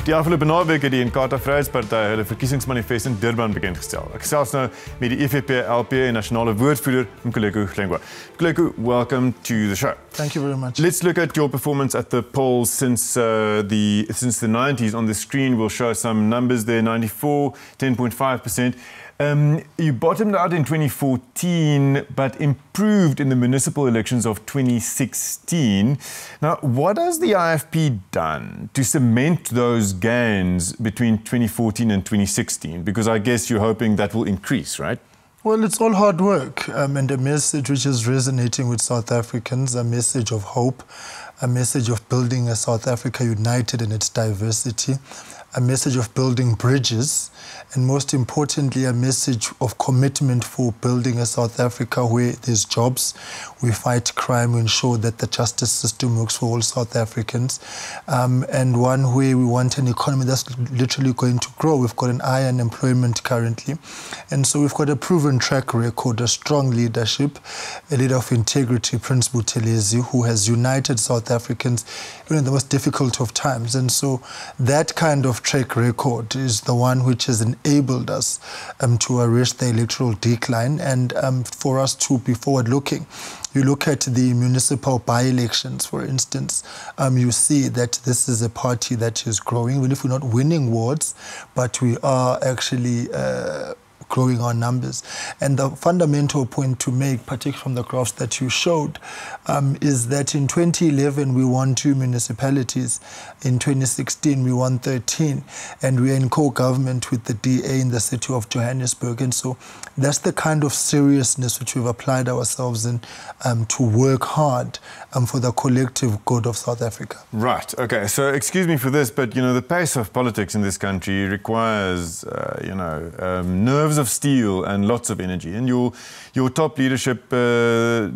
Die afgelope naweek het die Vryheidsparty hulle verkiesingsmanifes in Durban bekendgestel. Ek gesels nou met die IVP, LP en nasionale woordvoerder Mkhuleko Hlengwa. Mkhuleko, welcome to the show. Thank you very much. Let's look at your performance at the polls since the 90s. On the screen we'll show some numbers there. 94, 10.5%. You bottomed out in 2014, but improved in the municipal elections of 2016. Now, what has the IFP done to cement those gains between 2014 and 2016? Because I guess you're hoping that will increase, right? Well, it's all hard work and a message which is resonating with South Africans, a message of hope, a message of building a South Africa united in its diversity, a message of building bridges, and most importantly, a message of commitment for building a South Africa where there's jobs, we fight crime, we ensure that the justice system works for all South Africans, and one where we want an economy that's literally going to grow. We've got an high unemployment currently, and so we've got a proven track record, a strong leadership, a leader of integrity, Prince Buthelezi, who has united South Africans even in the most difficult of times. And so that kind of track record is the one which has enabled us to arrest the electoral decline and for us to be forward-looking. You look at the municipal by-elections, for instance, you see that this is a party that is growing, even if we're not winning wards, but we are actually growing our numbers. And the fundamental point to make, particularly from the graphs that you showed, is that in 2011 we won 2 municipalities, in 2016 we won 13, and we are in co-government with the DA in the city of Johannesburg. And so that's the kind of seriousness which we've applied ourselves in to work hard for the collective good of South Africa. Right, okay, so excuse me for this, but you know, the pace of politics in this country requires, nerves of steel and lots of energy. And your top leadership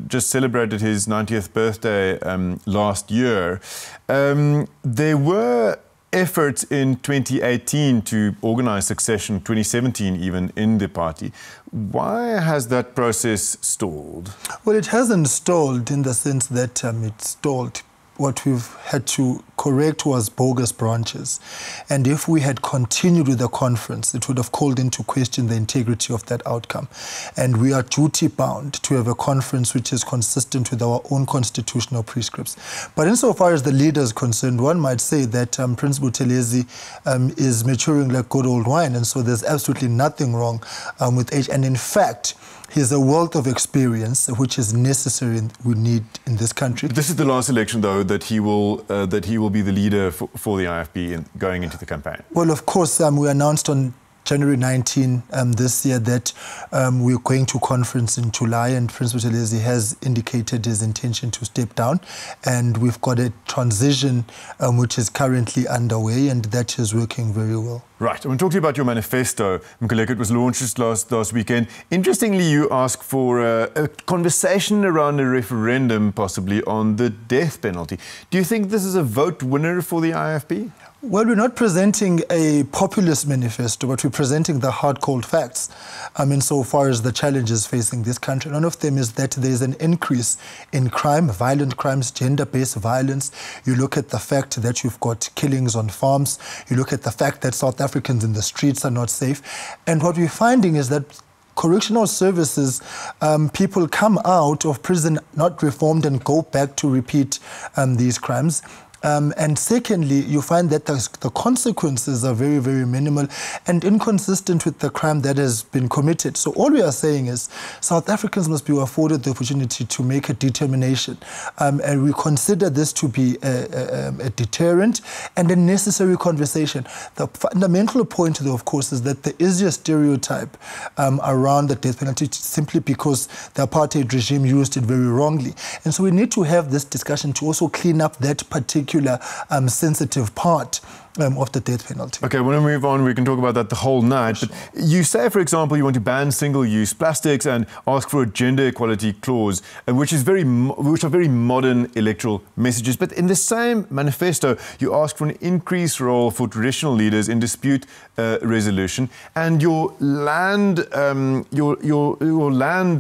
just celebrated his 90th birthday last year. There were efforts in 2018 to organize succession, 2017 even, in the party. Why has that process stalled? Well, it hasn't stalled in the sense that it stalled. What we've had to correct was bogus branches. And if we had continued with the conference, it would have called into question the integrity of that outcome. And we are duty-bound to have a conference which is consistent with our own constitutional prescripts. But insofar as the leader is concerned, one might say that Prince Buthelezi is maturing like good old wine, and so there's absolutely nothing wrong with age. And in fact, he has a wealth of experience which is necessary and we need in this country. This is the last election, though, that he will be the leader for the IFP going into the campaign. Well, of course, we announced on January 19 this year that we're going to conference in July, and Prince Buthelezi has indicated his intention to step down, and we've got a transition which is currently underway, and that is working very well. Right. I want to talk to you about your manifesto, Mkhuleko. It was launched last weekend. Interestingly, you ask for a conversation around a referendum, possibly, on the death penalty. Do you think this is a vote winner for the IFP? Well, we're not presenting a populist manifesto, but we're presenting the hard, cold facts. Insofar as the challenges facing this country, one of them is that there's an increase in crime, violent crimes, gender-based violence. You look at the fact that you've got killings on farms. You look at the fact that South Africans in the streets are not safe. And what we're finding is that correctional services, people come out of prison not reformed and go back to repeat these crimes. And secondly, you find that the consequences are very, very minimal and inconsistent with the crime that has been committed. So all we are saying is South Africans must be afforded the opportunity to make a determination. And we consider this to be a deterrent and a necessary conversation. The fundamental point, though, of course, is that there is a stereotype around the death penalty simply because the apartheid regime used it very wrongly. And so we need to have this discussion to also clean up that particular sensitive part of the death penalty. Okay, when we move on, we can talk about that the whole night. But you say, for example, you want to ban single-use plastics and ask for a gender equality clause, which are very modern electoral messages. But in the same manifesto, you ask for an increased role for traditional leaders in dispute resolution, and your land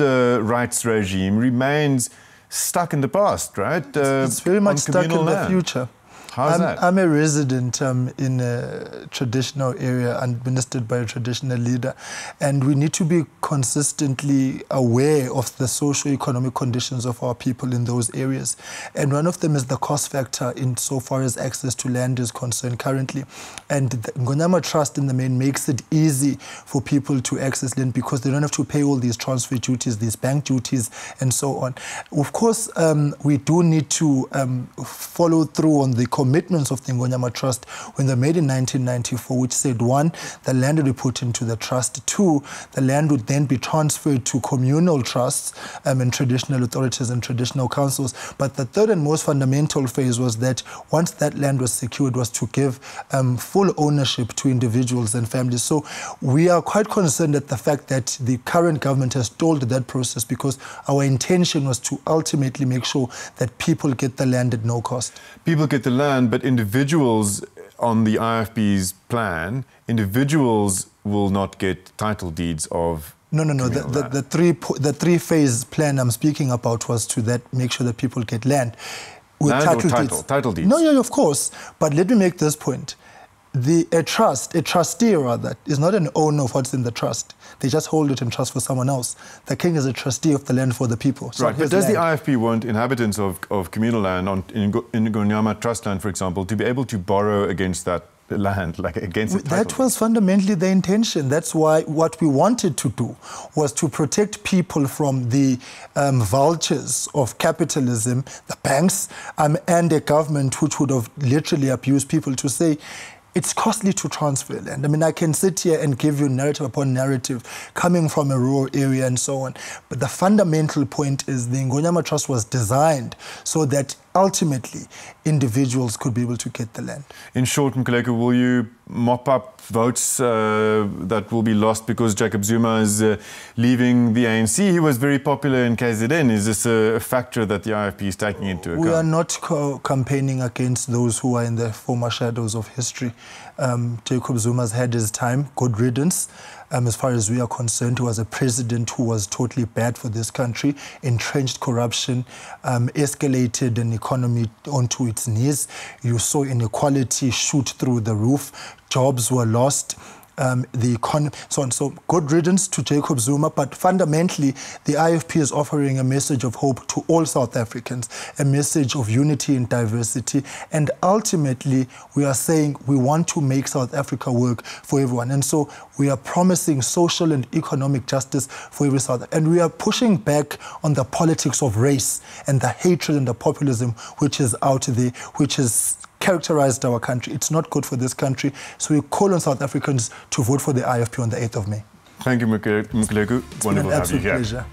rights regime remains stuck in the past, right? It's very much stuck in the future. How's that? I'm a resident in a traditional area administered by a traditional leader, and we need to be consistently aware of the socio-economic conditions of our people in those areas. And one of them is the cost factor insofar as access to land is concerned currently. And the Ngonyama Trust in the main makes it easy for people to access land because they don't have to pay all these transfer duties, these bank duties, and so on. Of course, we do need to follow through on the commitments of the Ngonyama Trust when they made in 1994, which said, 1, the land would be put into the trust. 2, the land would then be transferred to communal trusts and traditional authorities and traditional councils. But the third and most fundamental phase was that once that land was secured, was to give full ownership to individuals and families. So we are quite concerned at the fact that the current government has stalled that process because our intention was to ultimately make sure that people get the land at no cost. People get the land, but individuals on the IFP's plan, individuals will not get title deeds of. No. The three-phase plan I'm speaking about was to make sure that people get land. With title deeds. No, yeah, of course. But let me make this point. A trustee rather, is not an owner of what's in the trust. They just hold it in trust for someone else. The king is a trustee of the land for the people. So right, but does the IFP want inhabitants of communal land in Ngonyama Trust land, for example, to be able to borrow against that land, like against the title? That was fundamentally the intention. That's why what we wanted to do was to protect people from the vultures of capitalism, the banks, and a government which would have literally abused people to say, it's costly to transfer land. I mean, I can sit here and give you narrative upon narrative coming from a rural area and so on. But the fundamental point is the Ngonyama Trust was designed so that ultimately individuals could be able to get the land. In short, Mkhuleko, will you mop up votes that will be lost because Jacob Zuma is leaving the ANC? He was very popular in KZN. Is this a factor that the IFP is taking into account? We are not campaigning against those who are in the former shadows of history. Jacob Zuma's had his time, good riddance. As far as we are concerned, he was a president who was totally bad for this country, entrenched corruption, escalated an economy onto its knees. You saw inequality shoot through the roof, jobs were lost. The economy, so on. So good riddance to Jacob Zuma, but fundamentally the IFP is offering a message of hope to all South Africans, a message of unity and diversity, and ultimately we are saying we want to make South Africa work for everyone, and so we are promising social and economic justice for every South African, and we are pushing back on the politics of race and the hatred and the populism which is out there, which is characterized our country. It's not good for this country. So we call on South Africans to vote for the IFP on the 8th of May. Thank you, Mkhuleko. Wonderful to have you here. Pleasure.